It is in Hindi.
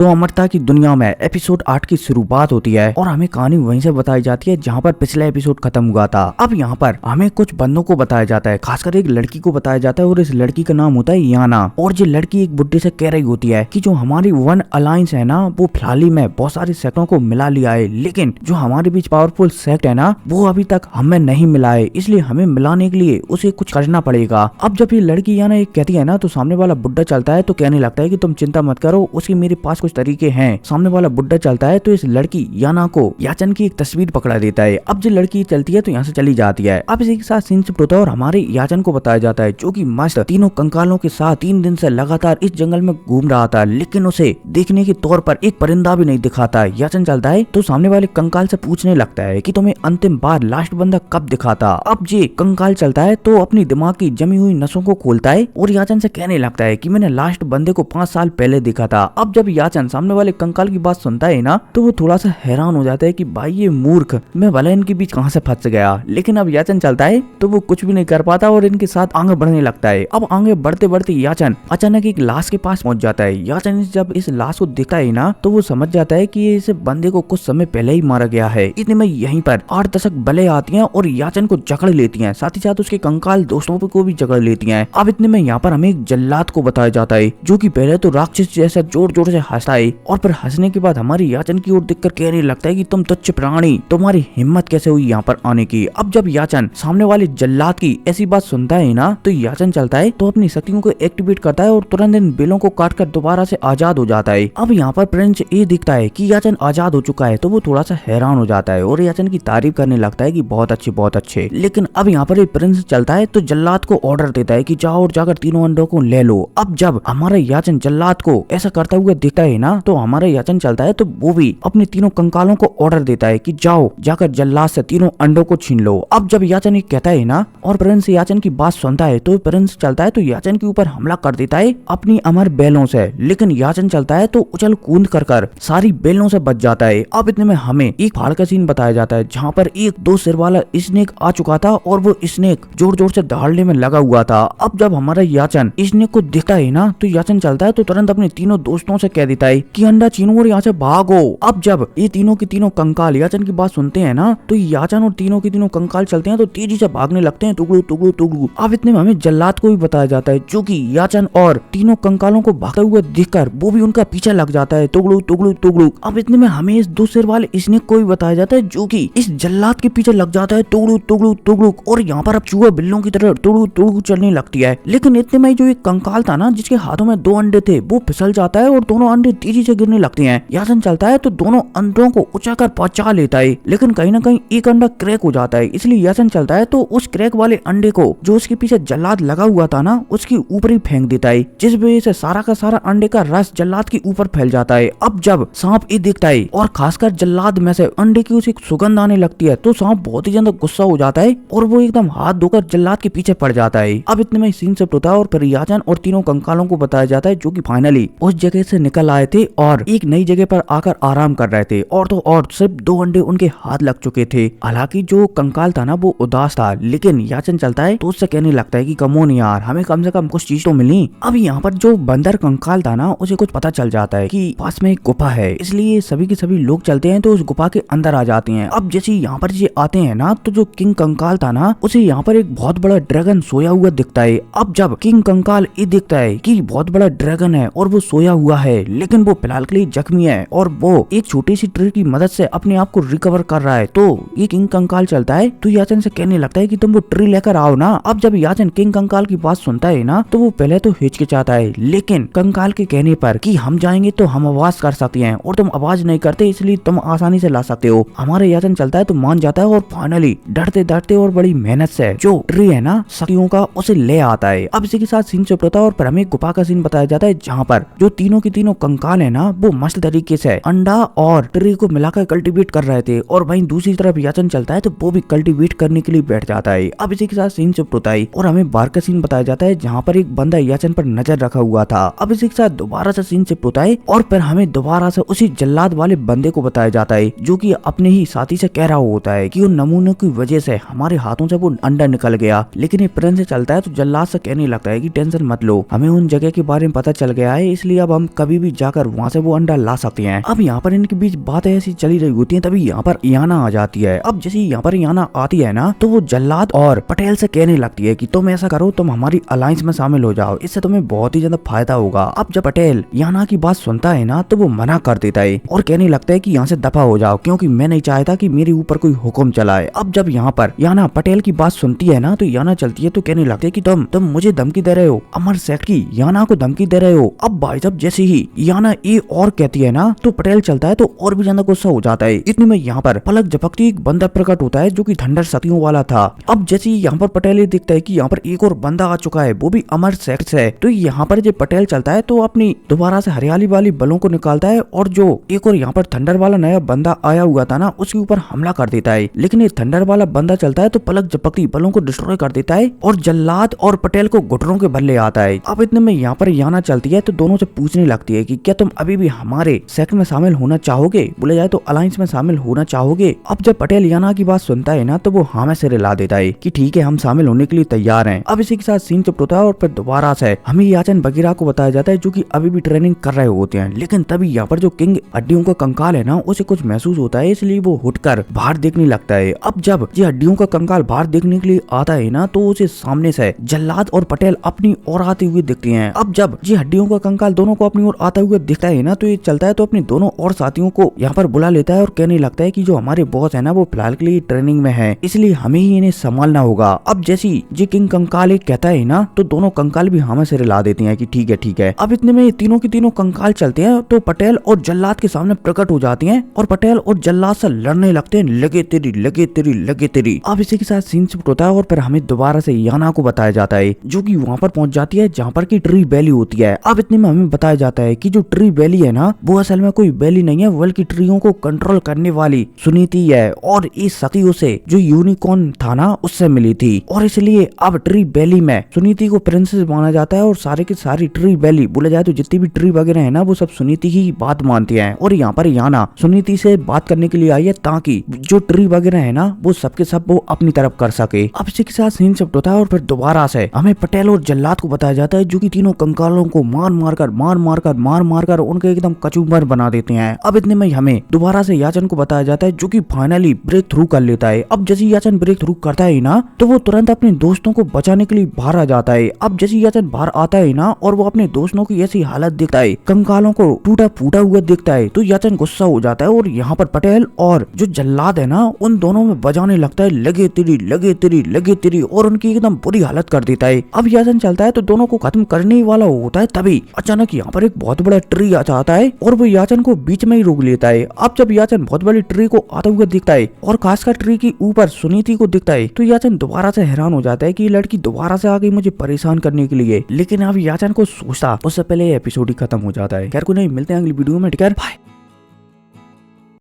तो अमरता की दुनिया में एपिसोड 8 की शुरुआत होती है और हमें कहानी वहीं से बताई जाती है जहां पर पिछला एपिसोड खत्म हुआ था। अब यहाँ पर हमें कुछ बंदों को बताया जाता है, खासकर एक लड़की को बताया जाता है और इस लड़की का नाम होता है याना। और ये लड़की एक बुड्ढे से कह रही होती है कि जो हमारी वन अलायंस है ना वो फिलहाल में बहुत सारे सेक्टों को मिला लिया है, लेकिन जो हमारे बीच पावरफुल सेक्ट है ना वो अभी तक हमें नहीं मिला है, इसलिए हमें मिलाने के लिए उसे कुछ करना पड़ेगा। अब जब ये लड़की याना एक कहती है ना तो सामने वाला बुड्ढा चलता है तो कहने लगता है कि तुम चिंता मत करो, उसकी मेरे पास कुछ तरीके हैं। सामने वाला बुड्ढा चलता है तो इस लड़की याना को याचन की एक तस्वीर पकड़ा देता है। अब जो लड़की चलती है तो यहाँ से चली जाती है। अब इसी के साथ सीन शिफ्ट होता है और हमारे याचन को बताया जाता है जो कि मस्त तीनों कंकालों के साथ 3 दिन से लगातार इस जंगल में घूम रहा था, लेकिन उसे देखने के तौर पर एक परिंदा भी नहीं दिखाता। याचन चलता है तो सामने वाले कंकाल से पूछने लगता है कि तुम्हें अंतिम बार लास्ट बंदा कब दिखा था। अब ये कंकाल चलता है तो अपनी दिमाग की जमी हुई नसों को खोलता है और याचन से कहने लगता है कि मैंने लास्ट बंदे को 5 साल पहले देखा था। अब जब याचन सामने वाले कंकाल की बात सुनता है ना तो वो थोड़ा सा हैरान हो जाता है कि भाई ये मूर्ख, मैं भला इनके बीच कहां से फंस गया। लेकिन अब याचन चलता है तो वो कुछ भी नहीं कर पाता और इनके साथ आगे बढ़ने लगता है। अब आगे बढ़ते बढ़ते याचन अचानक एक लाश के पास पहुंच जाता है। याचन जब इस लाश को देखता है ना तो वो समझ जाता है कि इस बंदे को कुछ समय पहले ही मारा गया है। इतने में यहीं पर 8 दशक बले आती हैं और याचन को जकड़ लेती हैं, साथ ही साथ उसके कंकाल दोस्तों को भी जकड़ लेती हैं। अब इतने में यहाँ पर हमें एक जल्लाद को बताया जाता है जो कि पहले तो राक्षस जैसा जोर जोर से हंसता है और फिर हंसने के बाद हमारी याचन की ओर देखकर कहने लगता है कि तुम तुच्छ प्राणी, तुम्हारी हिम्मत कैसे हुई यहाँ पर आने की। अब जब याचन सामने वाले जल्लाद की ऐसी बात सुनता है ना तो याचन चलता है तो अपनी शक्तियों को एक्टिवेट करता है और तुरंत इन बेलों को काटकर दोबारा से आजाद हो जाता है। अब यहाँ पर प्रिंस ये दिखता है कि याचन आजाद हो चुका है तो वो थोड़ा सा हैरान हो जाता है और याचन की तारीफ करने लगता है कि बहुत अच्छे। लेकिन अब यहाँ पर प्रिंस चलता है तो जल्लाद को ऑर्डर देता है कि जाओ और जाकर तीनों अंडों को ले लो। अब जब हमारा याचन जल्लाद को ऐसा करता हुआ दिखता है ना तो हमारा याचन चलता है तो वो भी अपने तीनों कंकालों को ऑर्डर देता है कि जाओ जाकर जल्लाद से तीनों अंडों को छीन लो। अब जब याचन ये कहता है ना और प्रिंस याचन की बात सुनता है तो प्रिंस चलता है तो याचन के ऊपर हमला कर देता है अपनी अमर बैलों से, लेकिन याचन चलता है तो उछल कूद कर सारी बैलों से बच जाता है। अब इतने में हमें एक पहाड़ का सीन बताया जाता है जहाँ पर एक 2 सिर वाला स्नेक आ चुका था और वो स्नेक जोर जोर से दहाड़ने में लगा हुआ था। अब जब हमारा याचन स्नेक को दिखता है ना तो याचन चलता है तो तुरंत अपने तीनों दोस्तों से कह देता है कि अंडा छीनो और यहाँ से भागो। अब जब ये तीनों के तीनों कंकाल याचन की बात सुनते हैं ना तो याचन और तीनों के तीनों कंकाल चलते हैं तो तेजी से भागने लगते हैं, टुकड़ू टुकड़ू टुकड़ू। अब इतने में हमें जल्लाद को भी बताया जाता है जो कि याचन और तीनों कंकालों को भागते हुए देखकर वो भी उनका पीछा लग जाता है, टुकड़ू टुकड़ू टुकड़ू। अब इतने में हमें इस 2 सिर वाले स्नेक को भी बताया जाता है जो कि इस जल्लाद के पीछे लग जाता है, टुकड़ू टुकड़ू टुकड़ू। और यहाँ पर अब चूहा बिल्लों की तरह टुकड़ू टुकड़ू चलने लगती है। लेकिन इतने में जो एक कंकाल था ना जिसके हाथों में 2 अंडे थे वो फिसल जाता है और दोनों अंडे तेजी से गिरने लगते हैं। याचन चलता है तो दोनों अंडों को उछाकर पहुंचा लेता है, लेकिन कहीं ना कहीं एक अंडा क्रैक हो जाता है। इसलिए याचन चलता है तो उस क्रैक वाले अंडे को जो उसके पीछे जल्लाद लगा हुआ था ना उसके ऊपर ही फेंक देता है, जिस वजह से सारा का सारा अंडे का रस जल्लाद के ऊपर फैल जाता है। अब जब सांप ये दिखता है और खासकर जल्लाद में से अंडे की उसे सुगंध आने लगती है तो सांप बहुत ही ज्यादा गुस्सा हो जाता है और वो एकदम हाथ धोकर जल्लाद के पीछे पड़ जाता है। अब इतने में सीन शिफ्ट होता है और फिर याचन और तीनों कंकालों को बताया जाता है जो कि फाइनली उस जगह से निकल आए थे और एक नई जगह पर आकर आराम कर रहे थे और तो और सिर्फ 2 अंडे उनके हाथ लग चुके थे। हालांकि जो कंकाल था ना वो उदास था, लेकिन याचन चलता है तो उससे कहने लगता है कि कमोन यार, हमें कम से कम कुछ चीज तो मिली। अब यहाँ पर जो बंदर कंकाल था ना उसे कुछ पता चल जाता है कि पास में एक गुफा है, इसलिए सभी के सभी लोग चलते हैं तो उस गुफा के अंदर आ जाते हैं। अब जैसे यहाँ पर ये आते हैं ना तो जो किंग कंकाल था ना उसे यहाँ पर एक बहुत बड़ा ड्रैगन सोया हुआ दिखता है। अब जब किंग कंकाल ये दिखता है कि बहुत बड़ा ड्रैगन है और वो सोया हुआ है, लेकिन वो फिलहाल के लिए जख्मी है और वो एक छोटी सी ट्री की मदद से अपने आप को रिकवर कर रहा है, तो ये किंग कंकाल चलता है तो याचन से कहने लगता है कि तुम वो ट्री लेकर आओ ना। अब जब याचन किंग कंकाल की बात सुनता है ना तो वो पहले तो हिचकिचाता है, लेकिन कंकाल के कहने पर कि हम जाएंगे तो हम आवाज कर सकते हैं और तुम आवाज नहीं करते इसलिए तुम आसानी से ला सकते हो। हमारे याचन चलता है तो मान जाता है और फाइनली डरते डरते और बड़ी मेहनत से जो ट्री है ना शक्तियों का उसे ले आता है। अब इसी के साथ सीन शिफ्ट होता है और फिर हमें गुफा का सीन बताया जाता है जहाँ पर जो तीनों के तीनों कंकाल है ना वो मस्त तरीके से अंडा और ट्री को मिलाकर कल्टीवेट कर रहे थे और वहीं दूसरी तरफ याचन चलता है तो वो भी कल्टीवेट करने के लिए बैठ जाता है। अब इसी के साथ सीन शिफ्ट होता है और हमें बाहर का सीन बताया जाता है जहाँ पर एक बंदा याचन पर नजर रखा हुआ था। अब इसी के साथ दोबारा से सीन शिफ्ट होता है और फिर हमें दोबारा से उसी जल्लाद वाले बंदे को बताया जाता है जो कि अपने ही साथी से कह रहा होता है कि उन नमूनों की वजह से हमारे हाथों से वो अंडा निकल गया। लेकिन ये प्रिंस से चलता है तो जल्लाद से कहने लगता है कि टेंशन मत लो, हमें उन जगह के बारे में पता चल गया है, इसलिए अब हम कभी भी जाकर वहाँ से वो अंडा ला सकती हैं। अब यहाँ पर इनके बीच बातें ऐसी चली रही होती है, तभी यहाँ पर याना आ जाती है। अब जैसे यहाँ पर याना आती है ना, तो वो जल्लाद और पटेल से कहने लगती है कि तुम ऐसा करो, तुम हमारी अलायंस में शामिल हो जाओ, इससे तुम्हें बहुत ही ज्यादा फायदा होगा। अब जब पटेल याना की बात सुनता है ना, तो वो मना कर देता है और कहने लगता है कि यहाँ से दफा हो जाओ, क्योंकि मैं नहीं चाहता कि मेरे ऊपर कोई हुक्म चलाए। अब जब यहाँ पर याना पटेल की बात सुनती है ना, तो याना चलती है तो कहने लगती है कि तुम मुझे धमकी दे रहे हो, अमर सेठ की याना को धमकी दे रहे हो। अब भाई साहब जैसे ही याना ये और कहती है ना, तो पटेल चलता है तो और भी ज्यादा गुस्सा हो जाता है। इतने में यहाँ पर पलक झपकती एक बंदा प्रकट होता है जो कि थंडर शक्तियों वाला था। अब जैसे ही यहाँ पर पटेल ये दिखता है कि यहाँ पर एक और बंदा आ चुका है, वो भी अमर सेठ से। तो यहाँ पर जब पटेल चलता है तो अपनी दोबारा से हरियाली वाली बलों को निकालता है और जो एक और यहाँ पर थंडर वाला नया बंदा आया हुआ था ना, उसके ऊपर हमला कर देता है। लेकिन ये थंडर वाला बंदा चलता है तो पलक झपकती बलों को डिस्ट्रॉय कर देता है और जल्लाद और पटेल को घुटनों के बल ले आता है। अब इतने में यहाँ पर याना चलती है तो दोनों से पूछने लगती है कि क्या तुम अभी भी हमारे सेक्ट में शामिल होना चाहोगे, बोले जाए तो अलायंस में शामिल होना चाहोगे। अब जब पटेल याना की बात सुनता है ना, तो वो हाँ में सिर हिला देता है कि ठीक है, हम शामिल होने के लिए तैयार हैं। अब इसी के साथ सीन चुप होता है और फिर दोबारा से हमें याचन बगीरा को बताया जाता है जो कि अभी भी ट्रेनिंग कर रहे होते हैं। लेकिन तभी यहाँ पर जो किंग हड्डियों का कंकाल है ना, उसे कुछ महसूस होता है, इसलिए वो उठकर बाहर देखने लगता है। अब जब ये हड्डियों का कंकाल बाहर देखने के लिए आता है ना, तो उसे सामने से जल्लाद और पटेल अपनी ओर आते हुए दिखते हैं। अब जब ये हड्डियों का कंकाल दोनों को अपनी ओर आता हुआ दिखता है ना, तो ये चलता है तो अपने दोनों और साथियों को यहाँ पर बुला लेता है और कहने लगता है कि जो हमारे बॉस है ना, वो फिलहाल के लिए ट्रेनिंग में है, इसलिए हमें ही इन्हें संभालना होगा। अब जैसी ये किंग कंकाल एक कहता है ना, तो दोनों कंकाल भी हमें सिर हिला देते हैं कि ठीक है ठीक है। अब इतने में तीनों के तीनों कंकाल चलते हैं तो पटेल और जल्लाद के सामने प्रकट हो जाती हैं और पटेल और जल्लाद से लड़ने लगते हैं, लगे तेरी लगे तेरी लगे तेरी। अब इसी के साथ सीन शिफ्ट होता है और फिर हमें दोबारा से याना को बताया जाता है जो कि वहाँ पर पहुंच जाती है जहाँ पर की ट्री वैली होती है। अब इतने में हमें बताया जाता है कि जो ट्री वैली है ना, वो असल में कोई वैली नहीं है, बल्कि ट्रीओं को कंट्रोल करने वाली सुनीति है और इस शक्ति उसे जो यूनिकॉर्न था ना, उससे मिली थी और इसलिए अब ट्री वैली में सुनीति को प्रिंसेस माना जाता है और सारे की सारी ट्री वैली बोले जाए तो जितनी भी ट्री वगैरह है ना, वो सब सुनीति की बात मानती है। और यहाँ पर याना सुनीति से बात करने के लिए आई है ताकि जो ट्री वगैरह है ना, वो सबके सब वो अपनी तरफ कर सके। अब इसी के साथ सीन शिफ्ट होता है और फिर दोबारा से हमें पटेल और जल्लाद को बताया जाता है जो कि तीनों कंकालों को मार मार कर उनके एकदम कचूमर बना देते हैं। अब इतने में हमें दोबारा से याचन को बताया जाता है जो कि फाइनली ब्रेक थ्रू कर लेता है। अब जैसे याचन ब्रेक थ्रू करता है ना, तो वो तुरंत अपने दोस्तों को बचाने के लिए बाहर आ जाता है। अब जैसे याचन बाहर आता है ना, और वो अपने दोस्तों की ऐसी हालत देखता है, कंकालों को टूटा फूटा हुआ देखता है, तो याचन गुस्सा हो जाता है और यहाँ पर पटेल और जो जल्लाद है ना, उन दोनों में बजाने लगता है लगे तेरी लगे तेरी लगे तेरी और उनकी एकदम बुरी हालत कर देता है। अब याचन चलता है तो दोनों को खत्म करने ही वाला होता है, तभी अचानक यहाँ पर एक बहुत बड़ा ट्री आ जाता है और वो याचन को बीच में ही रोक लेता है। अब जब याचन बहुत बड़ी ट्री को आता हुआ दिखता है और खासकर ट्री के ऊपर सुनीति को दिखता है, तो याचन दोबारा से हैरान हो जाता है कि ये लड़की दोबारा से आ गई मुझे परेशान करने के लिए। लेकिन अब याचन को सोचता उससे पहले एपिसोड ही खत्म हो जाता है। खैर कोई नहीं, मिलते हैं अगली वीडियो में, ठीक है, बाय।